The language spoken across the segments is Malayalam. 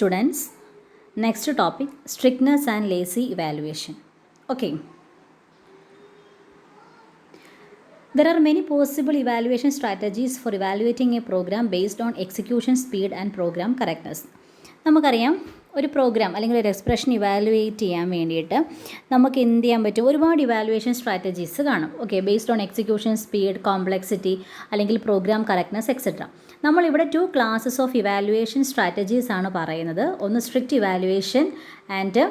students, next topic, strictness and lazy evaluation. Okay. There are many possible evaluation strategies for evaluating a program based on execution speed and program correctness. നമുക്കറിയാം ഒരു പ്രോഗ്രാം അല്ലെങ്കിൽ ഒരു എക്സ്പ്രഷൻ ഇവാലുവേറ്റ് ചെയ്യാൻ വേണ്ടിയിട്ട് നമുക്ക് എന്ത് ചെയ്യാൻ പറ്റും, ഒരുപാട് ഇവാലുവേഷൻ സ്ട്രാറ്റജീസ് കാണും. Okay, based on execution speed, complexity അല്ലെങ്കിൽ പ്രോഗ്രാം കറക്റ്റ്നസ് എക്സെട്ര. നമ്മളിവിടെ 2 ക്ലാസ്സസ് ഓഫ് ഇവാലുവേഷൻ സ്ട്രാറ്റജീസ് ആണ് പറയുന്നത്. ഒന്ന് strict evaluation and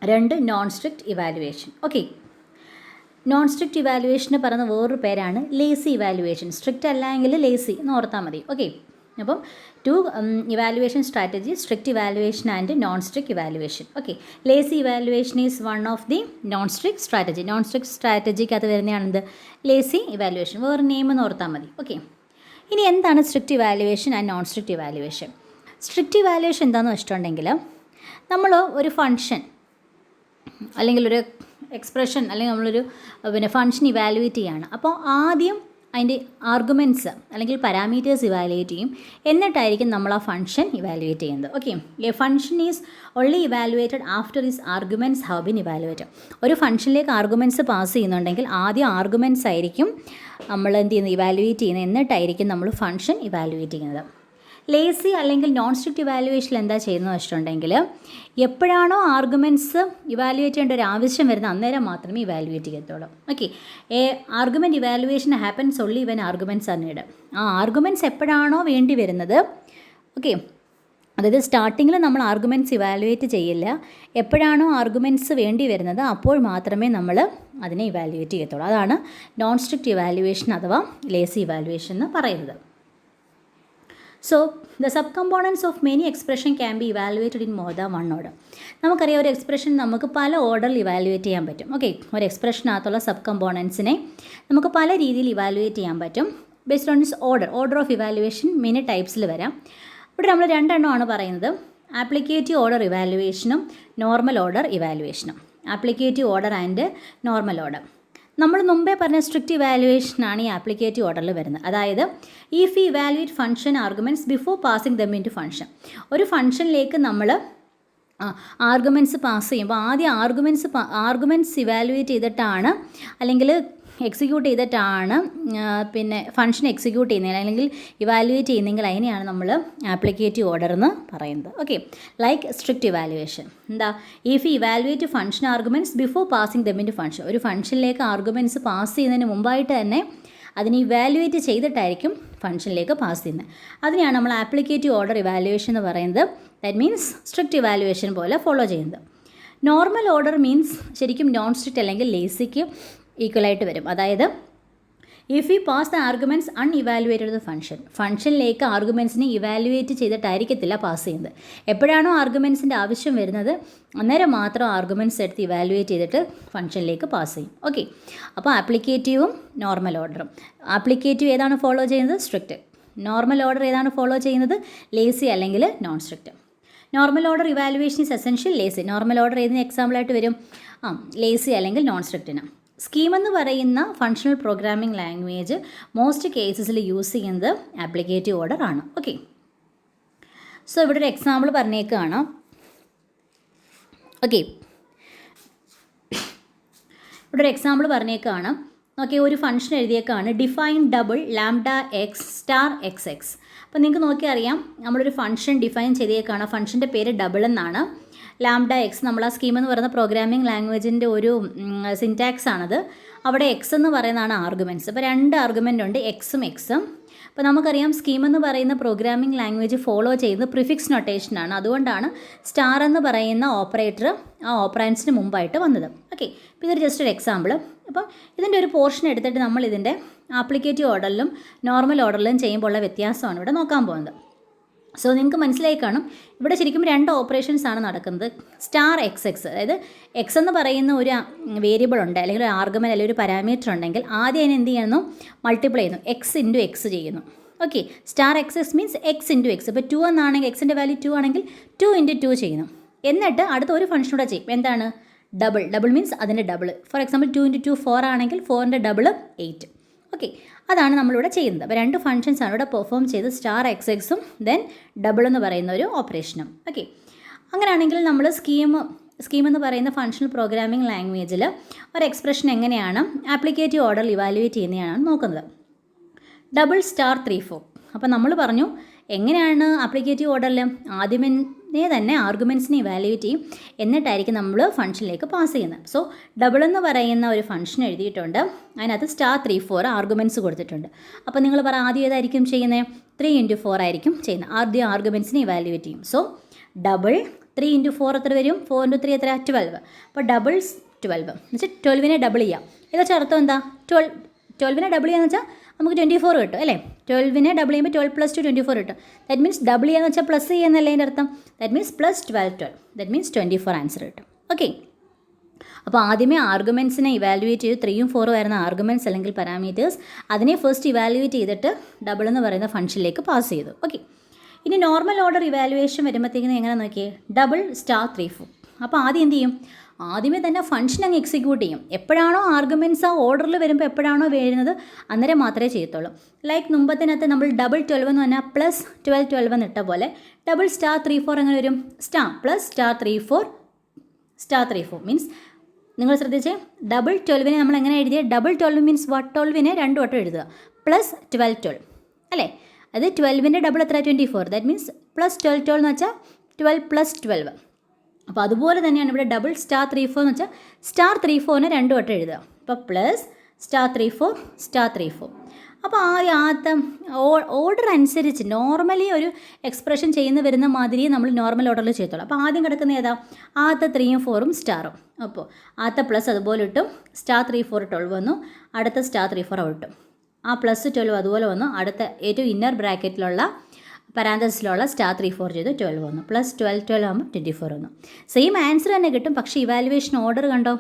2 non strict evaluation. Okay, non strict ഇവാലുവേഷന് പറയുന്ന വേറൊരു പേരാണ് ലേസി ഇവാലുവേഷൻ. സ്ട്രിക്റ്റ് അല്ല എങ്കിൽ ലേസി എന്ന് ഓർത്താൽ മതി. ഓക്കെ, അപ്പം 2 evaluation strategy, strict evaluation and non strict evaluation. Okay, lazy evaluation is one of the non strict strategy. Non strict സ്ട്രാറ്റജിക്കകത്ത് വരുന്നതാണെന്ത്, ലേസി ഇവാലുവേഷൻ. വേറെ നെയിം എന്ന് ഓർത്താൽ മതി. ഓക്കെ, ഇനി എന്താണ് strict evaluation and non strict evaluation? Strict evaluation എന്താണെന്ന് വെച്ചിട്ടുണ്ടെങ്കിൽ, നമ്മൾ ഒരു ഫങ്ഷൻ അല്ലെങ്കിൽ ഒരു എക്സ്പ്രഷൻ അല്ലെങ്കിൽ നമ്മളൊരു ഫങ്ഷൻ ഇവാലുവേറ്റ് ചെയ്യുകയാണ്. അപ്പോൾ ആദ്യം അതിൻ്റെ ആർഗ്യുമെൻറ്റ്സ് അല്ലെങ്കിൽ പാരാമീറ്റേഴ്സ് ഇവാലുവേറ്റ് ചെയ്യും, എന്നിട്ടായിരിക്കും നമ്മൾ ആ ഫങ്ഷൻ ഇവാലുവേറ്റ് ചെയ്യുന്നത്. Okay, A function is only evaluated after is arguments have been evaluated. ഒരു ഫങ്ഷനിലേക്ക് ആർഗ്യുമെൻറ്റ്സ് പാസ് ചെയ്യുന്നുണ്ടെങ്കിൽ ആദ്യം ആർഗ്യുമെൻറ്റ്സ് ആയിരിക്കും നമ്മൾ എന്ത് ചെയ്യുന്നത്, ഇവാലുവേറ്റ് ചെയ്യുന്നത്, എന്നിട്ടായിരിക്കും നമ്മൾ ഫങ്ഷൻ ഇവാലുവേറ്റ് ചെയ്യുന്നത്. ലേസി അല്ലെങ്കിൽ നോൺ സ്ട്രിക്റ്റ് ഇവാലുവേഷനിൽ എന്താ ചെയ്യുന്നത് വെച്ചിട്ടുണ്ടെങ്കിൽ, എപ്പോഴാണോ ആർഗ്യുമെൻറ്റ്സ് ഇവാലുവേറ്റ് ചെയ്യേണ്ട ഒരു ആവശ്യം വരുന്നത് അന്നേരം മാത്രമേ ഇവാലുവേറ്റ് ചെയ്യത്തുള്ളൂ. Okay, argument evaluation happens only when arguments R needed. ആ ആർഗ്യുമെൻറ്റ്സ് എപ്പോഴാണോ വേണ്ടി വരുന്നത്, ഓക്കെ, അതായത് സ്റ്റാർട്ടിങ്ങിൽ നമ്മൾ ആർഗ്യുമെൻറ്റ്സ് ഇവാലുവേറ്റ് ചെയ്യില്ല. എപ്പോഴാണോ ആർഗ്യുമെൻറ്റ്സ് വേണ്ടി വരുന്നത് അപ്പോൾ മാത്രമേ നമ്മൾ അതിനെ ഇവാലുവേറ്റ് ചെയ്യത്തുള്ളൂ. അതാണ് നോൺ സ്ട്രിക്റ്റ് ഇവാലുവേഷൻ അഥവാ ലേസി ഇവാലുവേഷൻ എന്ന് പറയുന്നത്. So, the subcomponents of many expression can be evaluated in more than one order. നമുക്കറിയാം, ഒരു എക്സ്പ്രഷൻ നമുക്ക് പല ഓർഡറിൽ ഇവാലുവേറ്റ് ചെയ്യാൻ പറ്റും. ഓക്കെ, ഒരു എക്സ്പ്രഷനകത്തുള്ള സബ് കമ്പോണൻസിനെ നമുക്ക് പല രീതിയിൽ ഇവാലുവേറ്റ് ചെയ്യാൻ പറ്റും. Based on this order of evaluation many ടൈപ്സിൽ വരാം. ഇവിടെ നമ്മൾ 2 എണ്ണമാണ് പറയുന്നത്, ആപ്ലിക്കേറ്റീവ് ഓർഡർ ഇവാലുവേഷനും നോർമൽ ഓർഡർ ഇവാലുവേഷനും. Applicative order and normal order. നമ്മൾ മുമ്പേ പറഞ്ഞ സ്ട്രിക്റ്റ് ഇവാലുവേഷനാണ് ഈ ആപ്ലിക്കേറ്റീവ് ഓർഡറിൽ വരുന്നത്. അതായത് if evaluate function arguments before passing them into function. ഒരു ഫംഗ്ഷനിലേക്ക് നമ്മൾ ആർഗ്യുമെൻറ്റ്സ് പാസ് ചെയ്യുമ്പോൾ ആദ്യം ആർഗ്യുമെൻറ്റ്സ് ഇവാലുവേറ്റ് ചെയ്തിട്ടാണ് അല്ലെങ്കിൽ എക്സിക്യൂട്ട് ചെയ്തിട്ടാണ് പിന്നെ ഫംഗ്ഷൻ എക്സിക്യൂട്ട് ചെയ്യുന്നത് അല്ലെങ്കിൽ ഇവാലുവേറ്റ് ചെയ്യുന്നെങ്കിൽ അതിനെയാണ് നമ്മൾ ആപ്ലിക്കേറ്റീവ് ഓർഡർ എന്ന് പറയുന്നത്. ഓക്കെ, ലൈക്ക് സ്ട്രിക്റ്റ് ഇവാലുവേഷൻ എന്താ, if evaluate function arguments before passing them into function. ഒരു ഫംഗ്ഷനിലേക്ക് ആർഗ്യുമെൻറ്റ്സ് പാസ് ചെയ്യുന്നതിന് മുമ്പായിട്ട് തന്നെ അതിനെ ഇവാലുവേറ്റ് ചെയ്തിട്ടായിരിക്കും ഫംഗ്ഷനിലേക്ക് പാസ് ചെയ്യുന്നത്. അതിനെയാണ് നമ്മൾ ആപ്ലിക്കേറ്റീവ് ഓർഡർ ഇവാലുവേഷൻ എന്ന് പറയുന്നത്. ദാറ്റ് മീൻസ് സ്ട്രിക്റ്റ് ഇവാലുവേഷൻ പോലെ ഫോളോ ചെയ്യുന്നത്. നോർമൽ ഓർഡർ മീൻസ് ശരിക്കും നോൺ സ്ട്രിക്റ്റ് അല്ലെങ്കിൽ ലേസിക്ക് ഈക്വലായിട്ട് വരും. അതായത് if you pass the arguments unevaluated the ഫംഗ്ഷനിലേക്ക് ആർഗ്യുമെൻറ്റ്സിനെ ഇവാലുവേറ്റ് ചെയ്തിട്ടായിരിക്കത്തില്ല പാസ് ചെയ്യുന്നത്. എപ്പോഴാണോ ആർഗ്യുമെൻറ്റ്സിൻ്റെ ആവശ്യം വരുന്നത് അന്നേരം മാത്രം ആർഗ്യുമെൻറ്റ്സ് എടുത്ത് ഇവാലുവേറ്റ് ചെയ്തിട്ട് ഫംഗ്ഷനിലേക്ക് പാസ് ചെയ്യും. ഓക്കെ, അപ്പോൾ ആപ്ലിക്കേറ്റീവും നോർമൽ ഓർഡറും. ആപ്ലിക്കേറ്റീവ് ഏതാണ് ഫോളോ ചെയ്യുന്നത്, സ്ട്രിക്റ്റ്. നോർമൽ ഓർഡർ ഏതാണ് ഫോളോ ചെയ്യുന്നത്, ലേസി അല്ലെങ്കിൽ non strict. Normal order evaluation is essential lazy. Normal order ഏതിന് എക്സാമ്പിളായിട്ട് വരും, ലേസി അല്ലെങ്കിൽ നോൺ സ്ട്രിക്റ്റിന്. സ്കീം എന്ന് പറയുന്ന ഫങ്ഷണൽ പ്രോഗ്രാമിംഗ് ലാംഗ്വേജ് മോസ്റ്റ് കേസസിൽ യൂസ് ചെയ്യുന്നത് ആപ്ലിക്കേറ്റീവ് ഓർഡർ ആണ്. ഓക്കെ, സോ ഇവിടെ ഒരു എക്സാമ്പിൾ പറഞ്ഞേക്കുകയാണ്. ഓക്കെ, ഇവിടെ ഒരു എക്സാമ്പിൾ പറഞ്ഞേക്കുകയാണ്. ഓക്കെ, ഒരു ഫംഗ്ഷൻ എഴുതിയേക്കാണ്, define double lambda X star X X. അപ്പോൾ നിങ്ങൾക്ക് നോക്കിയാൽ അറിയാം, നമ്മളൊരു ഫംഗ്ഷൻ ഡിഫൈൻ ചെയ്തേക്കാണ്. ഫംഗ്ഷൻ്റെ പേര് ഡബിൾ എന്നാണ്. ലാംഡ എക്സ് നമ്മൾ ആ സ്കീം എന്ന് പറയുന്ന പ്രോഗ്രാമിംഗ് ലാംഗ്വേജിൻ്റെ ഒരു സിൻറ്റാക്സ് ആണത്. അവിടെ എക്സ് എന്ന് പറയുന്നതാണ് ആർഗ്യുമെൻറ്റ്സ്. അപ്പോൾ 2 ആർഗ്യുമെൻ്റ് ഉണ്ട്, എക്സും എക്സും. അപ്പോൾ നമുക്കറിയാം സ്കീം എന്ന് പറയുന്ന പ്രോഗ്രാമിംഗ് ലാംഗ്വേജ് ഫോളോ ചെയ്യുന്നത് പ്രിഫിക്സ് നൊട്ടേഷനാണ്. അതുകൊണ്ടാണ് സ്റ്റാർ എന്ന് പറയുന്ന ഓപ്പറേറ്റർ ആ ഓപ്പറാൻസിന് മുമ്പായിട്ട് വന്നത്. ഓക്കെ, ഇപ്പോൾ ഇതൊരു ജസ്റ്റ് ഒരു എക്സാമ്പിൾ. അപ്പോൾ ഇതിൻ്റെ ഒരു പോർഷൻ എടുത്തിട്ട് നമ്മൾ ഇതിൻ്റെ ആപ്ലിക്കേറ്റീവ് ഓർഡറിലും നോർമൽ ഓർഡറിലും ചെയ്യുമ്പോൾ ഉള്ള വ്യത്യാസമാണ് ഇവിടെ നോക്കാൻ പോകുന്നത്. സോ നിങ്ങൾക്ക് മനസ്സിലായി കാണും, ഇവിടെ ശരിക്കും 2 ഓപ്പറേഷൻസ് ആണ് നടക്കുന്നത്. സ്റ്റാർ എക്സ് എക്സ്, അതായത് എക്സ് എന്ന് പറയുന്ന ഒരു വേരിയബിൾ ഉണ്ട് അല്ലെങ്കിൽ ഒരു ആർഗ്യുമെൻ്റ് അല്ലെങ്കിൽ ഒരു പാരാമീറ്റർ ഉണ്ടെങ്കിൽ ആദ്യം അതിനെ എന്ത് ചെയ്യുന്നു, മൾട്ടിപ്ലൈ ചെയ്യുന്നു, എക്സ് ഇൻറ്റു എക്സ് ചെയ്യുന്നു. Okay, star X X means X into X. ഇപ്പോൾ 2 എന്നാണെങ്കിൽ എക്സിൻ്റെ വാല്യൂ 2 ആണെങ്കിൽ 2 ഇൻറ്റു 2 ചെയ്യുന്നു. എന്നിട്ട് അടുത്ത ഒരു ഫംഗ്ഷൻ കൂടെ ചെയ്യും, എന്താണ്, ഡബിൾ മീൻസ് അതിൻ്റെ ഡബിൾ. ഫോർ എക്സാമ്പിൾ 2 ഇൻറ്റു 2 4 ആണെങ്കിൽ 4ൻ്റെ ഡബിൾ 8. ഓക്കെ, അതാണ് നമ്മളിവിടെ ചെയ്യുന്നത്. അപ്പോൾ 2 ഫങ്ഷൻസാണ് ഇവിടെ പെർഫോം ചെയ്ത് സ്റ്റാർ എക്സ് എക്സും ദെൻ ഡബിൾ എന്ന് പറയുന്ന ഒരു ഓപ്പറേഷനും. ഓക്കെ, അങ്ങനെയാണെങ്കിൽ നമ്മൾ സ്കീം എന്ന് പറയുന്ന ഫങ്ഷണൽ പ്രോഗ്രാമിംഗ് ലാംഗ്വേജിൽ ഒരു എക്സ്പ്രഷൻ എങ്ങനെയാണ് ആപ്ലിക്കേറ്റീവ് ഓർഡറിൽ ഇവാലുവേറ്റ് ചെയ്യുന്നതാണ് നോക്കുന്നത്. Double star 3 4. അപ്പോൾ നമ്മൾ പറഞ്ഞു എങ്ങനെയാണ് ആപ്ലിക്കേറ്റീവ് ഓർഡറിൽ ആദ്യമേ തന്നെ ആർഗ്യുമെൻറ്റ്സിനെ ഇവാലുവേറ്റ് ചെയ്യും, എന്നിട്ടായിരിക്കും നമ്മൾ ഫംഗ്ഷനിലേക്ക് പാസ് ചെയ്യുന്നത്. സോ ഡബിൾ എന്ന് പറയുന്ന ഒരു ഫംഗ്ഷൻ എഴുതിയിട്ടുണ്ട്, അതിനകത്ത് സ്റ്റാർ 3 4 ആർഗ്യുമെൻറ്റ്സ് കൊടുത്തിട്ടുണ്ട്. അപ്പോൾ നിങ്ങൾ ആദ്യം ഏതായിരിക്കും ചെയ്യുന്നത്? 3 × 4 ആയിരിക്കും ചെയ്യുന്നത്. ആദ്യം ആർഗ്യുമെൻറ്റ്സിനെ ഇവാലുവേറ്റ് ചെയ്യും. സോ ഡബിൾ 3 × 4 എത്ര വരും? 4 × 3 എത്ര? 12. അപ്പോൾ ഡബിൾ 12 എന്ന് വെച്ചാൽ 12നെ ഡബിൾ ചെയ്യാം. ഇതെന്ന് അർത്ഥം എന്താ? 12നെ ഡബിൾ ചെയ്യാന്ന് വെച്ചാൽ നമുക്ക് 24 കിട്ടും അല്ലേ? 12നെ ഡബിൾ ചെയ്യുമ്പോൾ 12 + 2 24 കിട്ടും. ദാറ്റ് മീൻസ് ഡബിൾ ചെയ്യാന്ന് വെച്ചാൽ പ്ലസ് ചെയ്യുന്നല്ലേ അതിൻ്റെ അർത്ഥം. That means +12 12. That means 24 answer കിട്ടും. ഓക്കെ, അപ്പോൾ ആദ്യമേ ആർഗ്യുമെൻറ്റ്സിനെ ഇവാലുവേറ്റ് ചെയ്ത് 3ഉം 4ഉം ആയിരുന്ന ആർഗ്യുമെൻറ്റ്സ് അല്ലെങ്കിൽ പാരാമീറ്റേഴ്സ്, അതിനെ ഫസ്റ്റ് ഇവാലുവേറ്റ് ചെയ്തിട്ട് ഡബിൾ എന്ന് പറയുന്ന ഫംഗ്ഷനിലേക്ക് പാസ് ചെയ്തു. ഓക്കെ, ഇനി നോർമൽ ഓർഡർ ഇവാലുവേഷൻ വരുമ്പോഴത്തേക്കിന് എങ്ങനെ നോക്കിയേ? Double star 3 4. അപ്പോൾ ആദ്യം എന്ത് ചെയ്യും? ആദ്യമേ തന്നെ ഫംഗ്ഷൻ അങ്ങ് എക്സിക്യൂട്ട് ചെയ്യും. എപ്പോഴാണോ ആർഗ്യുമെൻറ്റ്സ് ആ ഓർഡറിൽ വരുമ്പോൾ എപ്പോഴാണോ വരുന്നത് അന്നേരം മാത്രമേ ചെയ്യത്തുള്ളൂ. ലൈക്ക് മുമ്പത്തിനകത്ത് നമ്മൾ ഡബിൾ 12 എന്ന് പറഞ്ഞാൽ +12 12 എന്ന് ഇട്ട പോലെ ഡബിൾ സ്റ്റാർ 3 4 എങ്ങനെ വരും? സ്റ്റാർ +സ്റ്റാർ 3 4 സ്റ്റാർ 3 4 മീൻസ് നിങ്ങൾ ശ്രദ്ധിച്ചേ, ഡബിൾ 12നെ നമ്മൾ എങ്ങനെ എഴുതിയത്? ഡബിൾ 12 മീൻസ് 12നെ 2 വട്ടം എഴുതുക, +12 12 അല്ലേ? അത് 12ൻ്റെ ഡബിൾ എത്ര? 24. ദാറ്റ് മീൻസ് +12 12 എന്ന് വെച്ചാൽ 12 + 12. അപ്പോൾ അതുപോലെ തന്നെയാണ് ഇവിടെ ഡബിൾ സ്റ്റാർ 3 4 എന്ന് വെച്ചാൽ സ്റ്റാർ 3 4നെ 2 വട്ടം എഴുതുക. അപ്പോൾ പ്ലസ് സ്റ്റാർ 3 4 സ്റ്റാർ 3 4. അപ്പോൾ ആദ്യത്തെ ഓർഡർ അനുസരിച്ച് നോർമലി ഒരു എക്സ്പ്രഷൻ ചെയ്യുന്ന വരുന്ന മാതിരി നമ്മൾ നോർമൽ ഓർഡറിൽ ചെയ്തോളൂ. അപ്പോൾ ആദ്യം കിടക്കുന്ന ഏതാ? ആദ്യത്തെ 3ഉം 4ഉം സ്റ്റാറും. അപ്പോൾ ആദ്യത്തെ പ്ലസ് അതുപോലെ ഇട്ടും സ്റ്റാർ 3 4 12 വന്നു, അടുത്ത സ്റ്റാർ 3 4 ഇട്ടും ആ +12 അതുപോലെ വന്നു, അടുത്ത ഏറ്റവും ഇന്നർ ബ്രാക്കറ്റിലുള്ള പരാന്തസിലുള്ള സ്റ്റാർ 3 4 ചെയ്ത് 12 വന്നു, +12 12 ആകുമ്പോൾ 24 വന്നു. സെയിം ആൻസർ തന്നെ കിട്ടും, പക്ഷേ ഇവാലുവേഷൻ ഓർഡർ കണ്ടോ?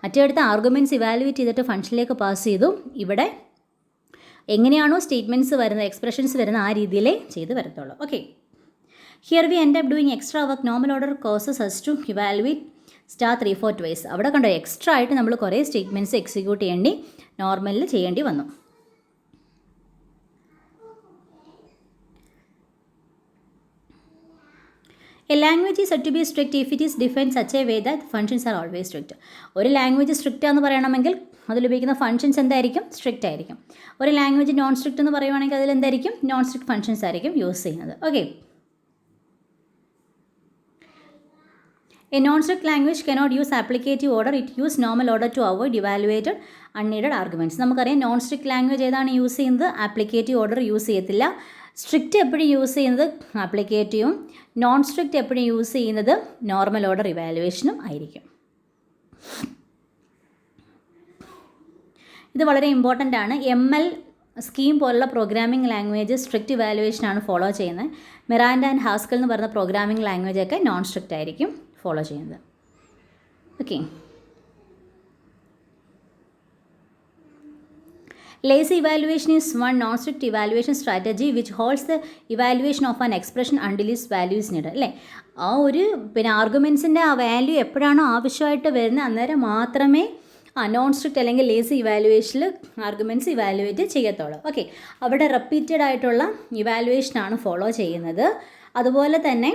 മറ്റേടുത്ത ആർഗ്യുമെൻറ്റ്സ് ഇവാലുവേറ്റ് ചെയ്തിട്ട് ഫംഗ്ഷനിലേക്ക് പാസ് ചെയ്തു. ഇവിടെ എങ്ങനെയാണോ സ്റ്റേറ്റ്മെൻറ്റ്സ് വരുന്നത്, എക്സ്പ്രഷൻസ് വരുന്ന ആ രീതിയിലേ ചെയ്ത് വരത്തുള്ളൂ. Okay, here we end up doing extra work. Normal order causes us to evaluate star 3 4 twice. അവിടെ കണ്ടോ എക്സ്ട്രാ ആയിട്ട് നമ്മൾ കുറേ സ്റ്റേറ്റ്മെൻറ്റ്സ് എക്സിക്യൂട്ട് ചെയ്യേണ്ടി നോർമലിൽ ചെയ്യേണ്ടി വന്നു. A language is said to be strict if it is defined such a way that functions are always strict. ഒരു ലാംഗ്വേജ് സ്ട്രിക്റ്റ് എന്ന് പറയണമെങ്കിൽ അതിലുപയോഗിക്കുന്ന ഫങ്ഷൻസ് എന്തായിരിക്കും? സ്ട്രിക്റ്റ് ആയിരിക്കും. ഒരു ലാംഗ്വേജ് നോൺ സ്ട്രിക്റ്റ് എന്ന് പറയുവാണെങ്കിൽ അതിൽ എന്തായിരിക്കും? നോൺ സ്ട്രിക്റ്റ് ഫങ്ഷൻസ് ആയിരിക്കും യൂസ് ചെയ്യുന്നത്. Okay, A non strict language cannot use applicative order. It use normal order to avoid evaluated unneeded arguments. നമുക്കറിയാം നോൺ സ്ട്രിക്റ്റ് ലാംഗ്വേജ് ഏതാണ് യൂസ് ചെയ്യുന്നത്? ആപ്ലിക്കേറ്റീവ് ഓർഡർ യൂസ് ചെയ്യത്തില്ല. സ്ട്രിക്റ്റ് എപ്പോഴും യൂസ് ചെയ്യുന്നത് ആപ്ലിക്കേറ്റീവും, നോൺ സ്ട്രിക്റ്റ് എപ്പോഴും യൂസ് ചെയ്യുന്നത് നോർമൽ ഓർഡർ ഇവാലുവേഷനും ആയിരിക്കും. ഇത് വളരെ ഇമ്പോർട്ടൻ്റ് ആണ്. ML സ്കീം പോലുള്ള പ്രോഗ്രാമിംഗ് ലാംഗ്വേജ് സ്ട്രിക്റ്റ് ഇവാലുവേഷനാണ് ഫോളോ ചെയ്യുന്നത്. മിറാൻഡ ആൻഡ് ഹാസ്കൽ എന്ന് പറയുന്ന പ്രോഗ്രാമിംഗ് ലാംഗ്വേജൊക്കെ നോൺ സ്ട്രിക്റ്റ് ആയിരിക്കും ഫോളോ ചെയ്യുന്നത്. Okay, lazy evaluation is one non-strict evaluation strategy which holds the evaluation of an expression until its value is needed. അല്ലേ, ആ ഒരു ആർഗ്യുമെൻറ്റ്സിൻ്റെ ആ വാല്യൂ എപ്പോഴാണോ ആവശ്യമായിട്ട് വരുന്നത് അന്നേരം മാത്രമേ നോൺ സ്ട്രിക്റ്റ് അല്ലെങ്കിൽ ലേസി ഇവാലുവേഷനിൽ ആർഗ്യുമെൻറ്റ്സ് ഇവാലുവേറ്റ് ചെയ്യത്തുള്ളൂ. ഓക്കെ, അവിടെ റിപ്പീറ്റഡ് ആയിട്ടുള്ള ഇവാലുവേഷനാണ് ഫോളോ ചെയ്യുന്നത്. അതുപോലെ തന്നെ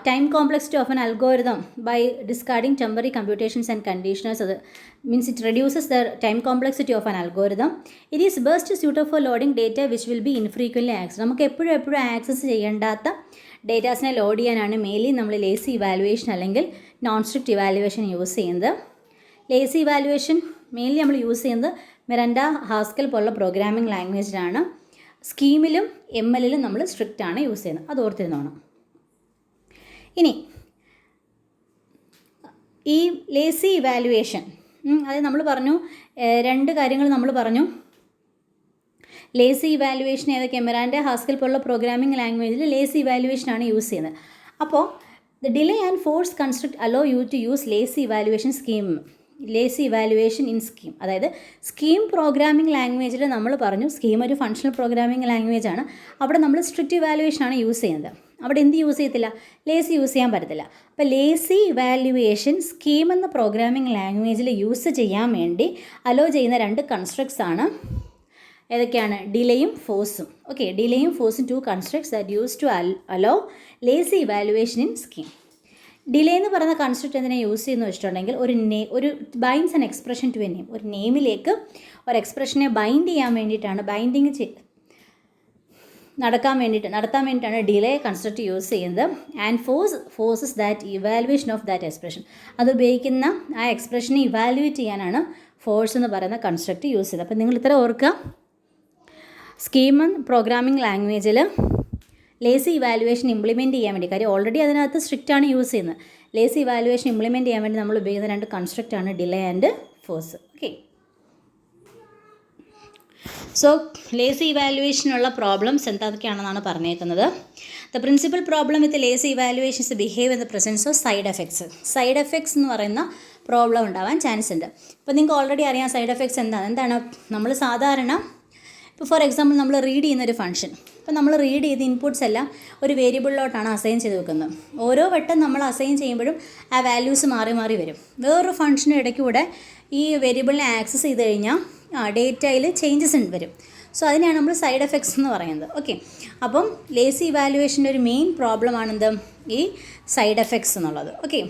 time complexity of an algorithm by discarding temporary computations and conditioners. That means it reduces the time complexity of an algorithm. It is best suited for loading data which will be infrequently accessed. നമുക്ക് എപ്പോഴും ആക്സസ് ചെയ്യേണ്ടാത്ത ഡേറ്റാസിനെ ലോഡ് ചെയ്യാനാണ് മെയിൻലി നമ്മൾ ലേസി ഇവാലുവേഷൻ അല്ലെങ്കിൽ നോൺ സ്ട്രിക്റ്റ് ഇവാലുവേഷൻ യൂസ് ചെയ്യുന്നത്. ലേസി ഇവാലുവേഷൻ മെയിൻലി നമ്മൾ യൂസ് ചെയ്യുന്നത് മിറാൻഡ, ഹാസ്കൽ പോലുള്ള പ്രോഗ്രാമിംഗ് ലാംഗ്വേജിലാണ്. സ്കീമിലും MLലും നമ്മൾ സ്ട്രിക്റ്റ് ആണ് യൂസ് ചെയ്യുന്നത്, അത് ഓർത്തിരുന്നോണം. ഇനി ഈ ലേസി ഇവാലുവേഷൻ അതായത് നമ്മൾ പറഞ്ഞു 2 കാര്യങ്ങൾ നമ്മൾ പറഞ്ഞു. ലേസി ഇവാലുവേഷൻ ഏതൊക്കെ? മിറാൻഡ, ഹാസ്കൽ പോലുള്ള പ്രോഗ്രാമിംഗ് ലാംഗ്വേജിൽ ലേസി ഇവാലുവേഷനാണ് യൂസ് ചെയ്യുന്നത്. അപ്പോൾ the delay and force construct allow you to use lazy evaluation Scheme. Lazy evaluation in Scheme, അതായത് സ്കീം പ്രോഗ്രാമിംഗ് ലാംഗ്വേജിൽ നമ്മൾ പറഞ്ഞു സ്കീം ഒരു ഫങ്ഷണൽ പ്രോഗ്രാമിംഗ് ലാംഗ്വേജ് ആണ്. അവിടെ നമ്മൾ സ്ട്രിക്റ്റ് ഇവാലുവേഷനാണ് യൂസ് ചെയ്യുന്നത്. അവിടെ എന്ത് യൂസ് ചെയ്യത്തില്ല? ലേസി യൂസ് ചെയ്യാൻ പറ്റത്തില്ല. അപ്പോൾ ലേസി ഇവാലുവേഷൻ സ്കീം എന്ന പ്രോഗ്രാമിംഗ് ലാംഗ്വേജിൽ യൂസ് ചെയ്യാൻ വേണ്ടി അലോ ചെയ്യുന്ന 2 കൺസ്ട്രക്ട്സ് ആണ് ഏതൊക്കെയാണ്? ഡിലേയും ഫോഴ്സും. ഓക്കെ, ഡിലേയും ഫോഴ്സും 2 constructs that use to allow lazy evaluation in Scheme. Delay എന്ന് പറയുന്ന കൺസെപ്റ്റ് എന്തിനാണ് യൂസ് ചെയ്യുന്നത് വെച്ചിട്ടുണ്ടെങ്കിൽ ഒരു binds an expression to a name, ഒരു നെയിമിലേക്ക് ഒരു എക്സ്പ്രഷനെ ബൈൻഡ് ചെയ്യാൻ വേണ്ടിയിട്ടാണ്, നടത്താൻ വേണ്ടിയിട്ടാണ് ഡിലേ കൺസെപ്റ്റ് യൂസ് ചെയ്യുന്നത്. And forces that evaluation of that expression, അത് ഉപയോഗിക്കുന്ന ആ എക്സ്പ്രഷനെ ഇവാലുവേറ്റ് ചെയ്യാനാണ് ഫോഴ്സ് എന്ന് പറയുന്ന കൺസെപ്റ്റ് യൂസ് ചെയ്തത്. അപ്പോൾ നിങ്ങൾ ഇത്ര ഓർക്കുക, സ്കീം പ്രോഗ്രാമിംഗ് ലാംഗ്വേജിൽ ലേസി ഇവാലുവേഷൻ ഇംപ്ലിമെൻറ്റ് ചെയ്യാൻ വേണ്ടി, കാര്യം ഓൾറെഡി അതിനകത്ത് സ്ട്രിക്റ്റാണ് യൂസ് ചെയ്യുന്നത്. ലേസി ഇവാലുവേഷൻ ഇംപ്ലിമെൻറ്റ് ചെയ്യാൻ വേണ്ടി നമ്മൾ ഉപയോഗിക്കുന്ന 2 കൺസ്ട്രക്റ്റാണ് delay and force. Okay, so lazy ഇവാലുവേഷനുള്ള പ്രോബ്ലംസ് എന്തൊക്കെയാണെന്നാണ് പറഞ്ഞേക്കുന്നത്. The principal problem with lazy evaluations behave in the presence of side effects. Side effects എന്ന് പറയുന്ന പ്രോബ്ലം ഉണ്ടാവാൻ ചാൻസ് ഉണ്ട്. ഇപ്പോൾ നിങ്ങൾക്ക് ഓൾറെഡി അറിയാം സൈഡ് എഫക്ട്സ് എന്താണ്. നമ്മൾ സാധാരണ ഇപ്പോൾ ഫോർ എക്സാമ്പിൾ നമ്മൾ റീഡ് ചെയ്യുന്നൊരു ഫംഗ്ഷൻ, ഇപ്പോൾ നമ്മൾ റീഡ് ചെയ്ത് ഇൻപുട്ട്സ് എല്ലാം ഒരു വേരിയബിളിലോട്ടാണ് അസൈൻ ചെയ്ത് വെക്കുന്നത്. ഓരോ വട്ടം നമ്മൾ അസൈൻ ചെയ്യുമ്പോഴും ആ വാല്യൂസ് മാറി മാറി വരും. വേറൊരു ഫംഗ്ഷന് ഇടയ്ക്കൂടെ ഈ വേരിയബിളിനെ ആക്സസ് ചെയ്ത് കഴിഞ്ഞാൽ ഡേറ്റയിൽ ചേഞ്ചസ് വരും. സോ അതിനെയാണ് നമ്മൾ സൈഡ് എഫക്ട്സ് എന്ന് പറയുന്നത്. ഓക്കെ, അപ്പം ലേസി ഇവാലുവേഷൻ്റെ ഒരു മെയിൻ പ്രോബ്ലമാണെന്ത്? ഈ സൈഡ് എഫക്ട്സ് എന്നുള്ളത്. Okay,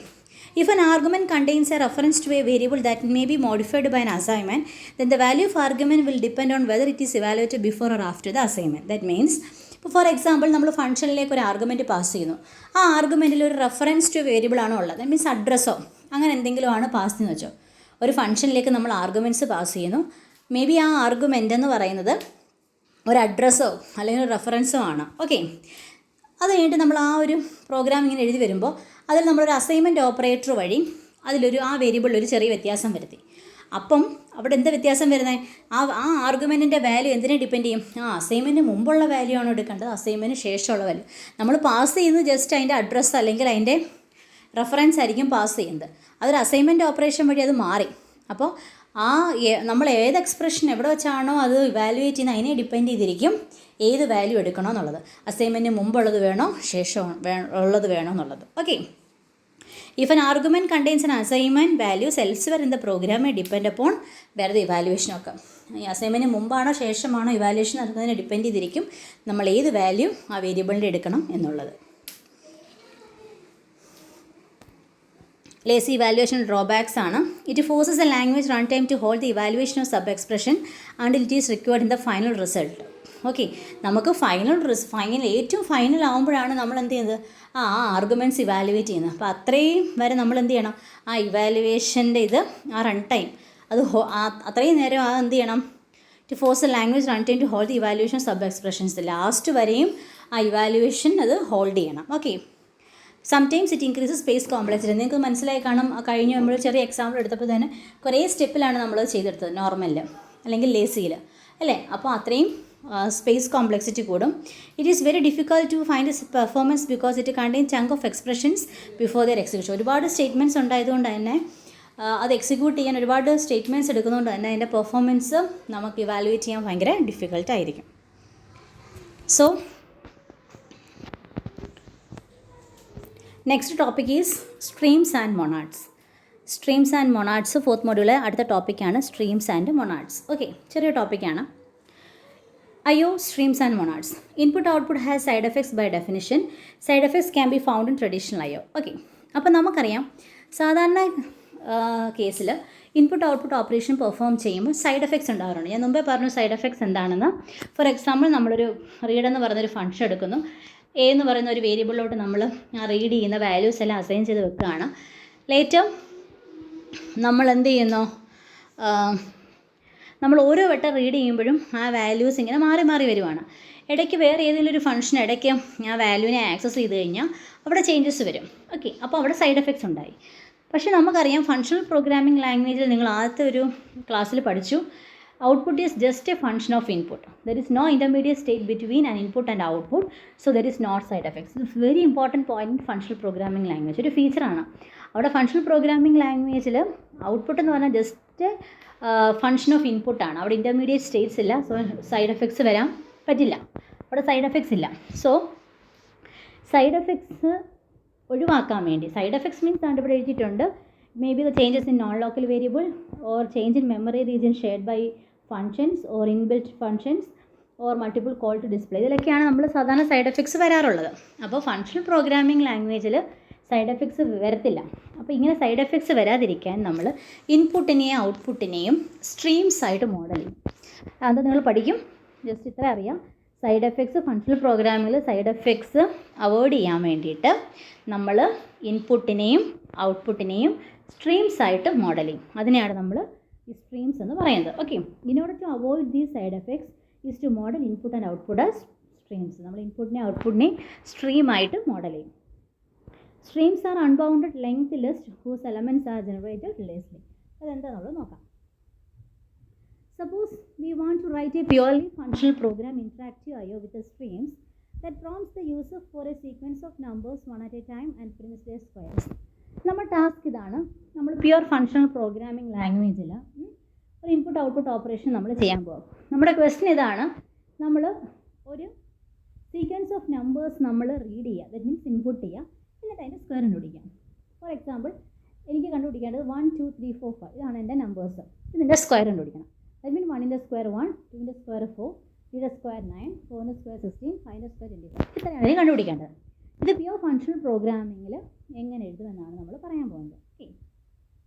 if an argument contains a reference to a variable that may be modified by an assignment, then the value of argument will depend on whether it is evaluated before or after the assignment. That means, ഇപ്പോൾ ഫോർ എക്സാമ്പിൾ നമ്മൾ ഫംഗ്ഷനിലേക്ക് ഒരു ആർഗ്യുമെൻറ്റ് പാസ് ചെയ്യുന്നു. ആ ആർഗ്യുമെൻറ്റിൽ ഒരു റെഫറൻസ് ടു വേരിയബിൾ ആണോ ഉള്ളത്, ദാറ്റ് മീൻസ് അഡ്രസ്സോ അങ്ങനെ എന്തെങ്കിലും ആണ് പാസ് ചെയ്യുന്നത് വെച്ചോ. ഒരു ഫംഗ്ഷനിലേക്ക് നമ്മൾ ആർഗ്യുമെൻറ്റ്സ് പാസ് ചെയ്യുന്നു. മേ ബി ആ ആർഗ്യുമെൻ്റ് എന്ന് പറയുന്നത് ഒരു അഡ്രസ്സോ അല്ലെങ്കിൽ ഒരു റെഫറൻസോ ആണ്. ഓക്കെ, അത് കഴിഞ്ഞിട്ട് നമ്മൾ ആ ഒരു പ്രോഗ്രാം ഇങ്ങനെ എഴുതി വരുമ്പോൾ അതിൽ നമ്മളൊരു അസൈൻമെൻറ്റ് ഓപ്പറേറ്റർ വഴി ആ വേരിയബിളിൽ ഒരു ചെറിയ വ്യത്യാസം വരുത്തി. അപ്പം അവിടെ എന്താ വ്യത്യാസം വരുന്നത്? ആ ആർഗ്യുമെൻറ്റിൻ്റെ വാല്യൂ എന്തിനെ ഡിപ്പെൻഡ് ചെയ്യും? അസൈൻമെൻറ്റിന് മുമ്പുള്ള വാല്യൂ ആണോ എടുക്കേണ്ടത്, അസൈൻമെൻറ്റിന് ശേഷമുള്ള വാല്യൂ? നമ്മൾ പാസ് ചെയ്യുന്നത് ജസ്റ്റ് അതിൻ്റെ അഡ്രസ്സ് അല്ലെങ്കിൽ അതിൻ്റെ റെഫറൻസ് ആയിരിക്കും പാസ് ചെയ്യുന്നത്. അതൊരു അസൈൻമെൻറ്റ് ഓപ്പറേഷൻ വഴി അത് മാറി. അപ്പോൾ നമ്മൾ ഏത് എക്സ്പ്രഷൻ എവിടെ വെച്ചാണോ അത് ഇവാലുവേറ്റ് ചെയ്യുന്നത് അതിനെ ഡിപ്പെൻഡ് ചെയ്തിരിക്കും ഏത് വാല്യൂ എടുക്കണോ എന്നുള്ളത്. അസൈൻമെൻറ്റിന് മുമ്പുള്ളത് വേണോ ശേഷം ഉള്ളത് വേണോ എന്നുള്ളത്. Okay, if an argument contains an assignment values elsewhere in the program may depend upon where the evaluation ഒക്കെ. ഈ അസൈൻമെൻറ്റിന് മുമ്പാണോ ശേഷമാണോ ഇവാലുവേഷൻ നടക്കുന്നതിനെ ഡിപ്പെൻഡ് ചെയ്തിരിക്കും നമ്മൾ ഏത് വാല്യൂ ആ വേരിയബിളിൻ്റെ എടുക്കണം എന്നുള്ളത്. ലേസി ഇവാലുവേഷൻ ഡ്രോബാക്സ് ആണ്. It forces a language run time to hold the evaluation of sub expression and it is required in the final result. Okay, നമുക്ക് ഏറ്റവും ഫൈനൽ ആകുമ്പോഴാണ് നമ്മൾ എന്ത് ചെയ്യുന്നത്? ആർഗ്യുമെൻറ്റ്സ് ഇവാലുവേറ്റ് ചെയ്യുന്നത്. അപ്പോൾ അത്രയും വരെ നമ്മൾ എന്ത് ചെയ്യണം? ആ ഇവാലുവേഷൻ്റെ ആ റൺ ടൈം അത്രയും നേരം എന്ത് ചെയ്യണം? To force a language run time to hold the evaluation sub expressions. Last വരെയും ആ ഇവാലുവേഷൻ അത് ഹോൾഡ് ചെയ്യണം. Okay, sometimes it increases space complexity. നിങ്ങൾക്ക് മനസ്സിലായി കാണും, കഴിഞ്ഞ് നമ്മൾ ചെറിയ എക്സാമ്പിൾ എടുത്തപ്പോൾ തന്നെ കുറേ സ്റ്റെപ്പിലാണ് നമ്മൾ ചെയ്തെടുത്തത് നോർമലിൽ അല്ലെങ്കിൽ ലേസിയിൽ അല്ലേ. അപ്പോൾ അത്രയും സ്പേസ് കോംപ്ലക്സിറ്റി കൂടും. It is very difficult to find is performance because it contain chunk of expressions before their execution. ഒരുപാട് സ്റ്റേറ്റ്മെൻറ്റ്സ് ഉണ്ടായതുകൊണ്ട് തന്നെ അത് എക്സിക്യൂട്ട് ചെയ്യാൻ ഒരുപാട് സ്റ്റേറ്റ്മെൻറ്റ്സ് എടുക്കുന്നതുകൊണ്ട് തന്നെ അതിൻ്റെ പെർഫോമൻസ് നമുക്ക് ഇവാലുവേറ്റ് ചെയ്യാൻ ഭയങ്കര ഡിഫിക്കൽട്ടായിരിക്കും. So next topic is streams and monads. Streams and monads fourth മൊഡ്യൂളിലെ അടുത്ത ടോപ്പിക്കാണ് സ്ട്രീംസ് ആൻഡ് മൊണാഡ്സ്. ഓക്കെ, ചെറിയ ടോപ്പിക്കാണ്. IO streams and monads. Input-output has side effects by definition. Side effects can be found in traditional IO. Okay, അപ്പോൾ നമുക്കറിയാം സാധാരണ കേസിൽ ഇൻപുട്ട് ഔട്ട്പുട്ട് ഓപ്പറേഷൻ പെർഫോം ചെയ്യുമ്പോൾ സൈഡ് എഫക്ട്സ് ഉണ്ടാകാറുണ്ട്. ഞാൻ മുമ്പേ പറഞ്ഞു സൈഡ് എഫക്ട്സ് എന്താണെന്ന്. ഫോർ എക്സാമ്പിൾ നമ്മളൊരു റീഡ് എന്ന് പറയുന്നൊരു ഫംഗ്ഷൻ എടുക്കുന്നു. എ എന്ന് പറയുന്ന ഒരു വേരിയബിളിലോട്ട് നമ്മൾ ആ റീഡ് ചെയ്യുന്ന വാല്യൂസ് എല്ലാം അസൈൻ ചെയ്ത് വെക്കുകയാണ്. ലേറ്റർ നമ്മൾ എന്ത് ചെയ്യുന്നു? നമ്മൾ ഓരോ വട്ടം റീഡ് ചെയ്യുമ്പോഴും ആ വാല്യൂസ് ഇങ്ങനെ മാറി മാറി വരുവാണ്. ഇടയ്ക്ക് വേറെ ഏതെങ്കിലും ഒരു ഫംഗ്ഷൻ ഇടയ്ക്ക് ആ വാല്യൂവിനെ ആക്സസ് ചെയ്ത് കഴിഞ്ഞാൽ അവിടെ ചേഞ്ചസ് വരും. ഓക്കെ, അപ്പോൾ അവിടെ സൈഡ് എഫക്ട്സ് ഉണ്ടായി. പക്ഷേ നമുക്കറിയാം ഫങ്ഷണൽ പ്രോഗ്രാമിംഗ് ലാംഗ്വേജിൽ നിങ്ങൾ ആദ്യത്തെ ഒരു ക്ലാസ്സിൽ പഠിച്ചു output is just a function of input. There is no intermediate state between an input and output. So there is not side effects. It's very important point in functional programming language. ഒരു ഫീച്ചറാണ് അവിടെ. ഫങ്ഷണൽ പ്രോഗ്രാമിംഗ് ലാംഗ്വേജിൽ ഔട്ട്പുട്ട് എന്ന് പറഞ്ഞാൽ ജസ്റ്റ് ഫങ്ഷൻ ഓഫ് ഇൻപുട്ടാണ്. അവിടെ ഇൻ്റർമീഡിയറ്റ് സ്റ്റേറ്റ്സ് ഇല്ല. സോ സൈഡ് എഫക്ട്സ് വരാൻ പറ്റില്ല. അവിടെ സൈഡ് എഫക്ട്സ് ഇല്ല. സോ സൈഡ് എഫക്ട്സ് ഒഴിവാക്കാൻ വേണ്ടി, സൈഡ് എഫക്ട്സ് മീൻസ് ആണ് ഇവിടെ എഴുതിയിട്ടുണ്ട്, maybe the changes in non local variable or change in memory region shared by functions or inbuilt functions or multiple call to display. ഇതിലൊക്കെയാണ് നമ്മൾ സാധാരണ സൈഡ് എഫക്ട്സ് വരാറുള്ളത്. അപ്പോൾ ഫങ്ഷണൽ പ്രോഗ്രാമിംഗ് ലാംഗ്വേജിൽ സൈഡ് എഫക്ട്സ് വരത്തില്ല. അപ്പോൾ ഇങ്ങനെ സൈഡ് എഫക്ട്സ് വരാതിരിക്കാൻ നമ്മൾ ഇൻപുട്ടിനെയും ഔട്ട്പുട്ടിനെയും സ്ട്രീംസ് ആയിട്ട് മോഡൽ ചെയ്യും. അത് നിങ്ങൾ പഠിക്കും. ജസ്റ്റ് ഇത്ര അറിയാം. സൈഡ് എഫക്ട്സ് ഫങ്ഷണൽ പ്രോഗ്രാമിൽ സൈഡ് എഫക്ട്സ് അവോയ്ഡ് ചെയ്യാൻ വേണ്ടിയിട്ട് നമ്മൾ ഇൻപുട്ടിനെയും ഔട്ട്പുട്ടിനെയും സ്ട്രീംസ് ആയിട്ട് മോഡൽ ചെയ്യും. അതിനെയാണ് നമ്മൾ ഈ സ്ട്രീംസ് എന്ന് പറയുന്നത്. Okay, in order to avoid these side effects is to model input and output as streams. നമ്മൾ ഇൻപുട്ടിനെ ഔട്ട്പുട്ടിനെ സ്ട്രീമായിട്ട് മോഡൽ ചെയ്യും. Streams are unbounded length list whose elements are generated lessly. അതെന്താണെന്നുള്ളത് നോക്കാം. Suppose we want to write a purely functional program interactive I/O with the streams that prompts the user for a sequence of numbers one at a time and prints their squares. നമ്മുടെ ടാസ്ക് ഇതാണ്. നമ്മൾ പ്യുവർ ഫങ്ഷണൽ പ്രോഗ്രാമിംഗ് ലാംഗ്വേജിൽ ഒരു ഇൻപുട്ട് ഔട്ട്പുട്ട് ഓപ്പറേഷൻ നമ്മൾ ചെയ്യാൻ പോകും. നമ്മുടെ ക്വസ്റ്റ്യൻ ഇതാണ്. നമ്മൾ ഒരു സീക്വൻസ് ഓഫ് നമ്പേഴ്സ് നമ്മൾ റീഡ് ചെയ്യുക, ദറ്റ് മീൻസ് ഇൻപുട്ട് ചെയ്യുക, എന്നിട്ട് അതിൻ്റെ സ്ക്വയർ കണ്ടുപിടിക്കാം. ഫോർ എക്സാമ്പിൾ, എനിക്ക് കണ്ടുപിടിക്കേണ്ടത് 1 2 3 4 5 ഇതാണ് എൻ്റെ നമ്പേഴ്സ്. ഇതിൻ്റെ സ്ക്വയർ കണ്ടുപിടിക്കണം. ദറ്റ് മീൻ 1ൻ്റെ സ്ക്വയർ 1, 2ൻ്റെ സ്ക്വയർ 4, 3ൻ്റെ സ്ക്വയർ 9, 4ൻ്റെ സ്ക്വയർ 16, 5ൻ്റെ സ്ക്വയർ 25. ഇത്രയാണ് എനിക്ക് കണ്ടുപിടിക്കേണ്ടത്. ഇത് പ്യുവർ ഫങ്ഷണൽ പ്രോഗ്രാമിങ്ങിൽ എങ്ങനെ എഴുതുമെന്നാണ് നമ്മൾ പറയാൻ പോകുന്നത്. ഓക്കെ,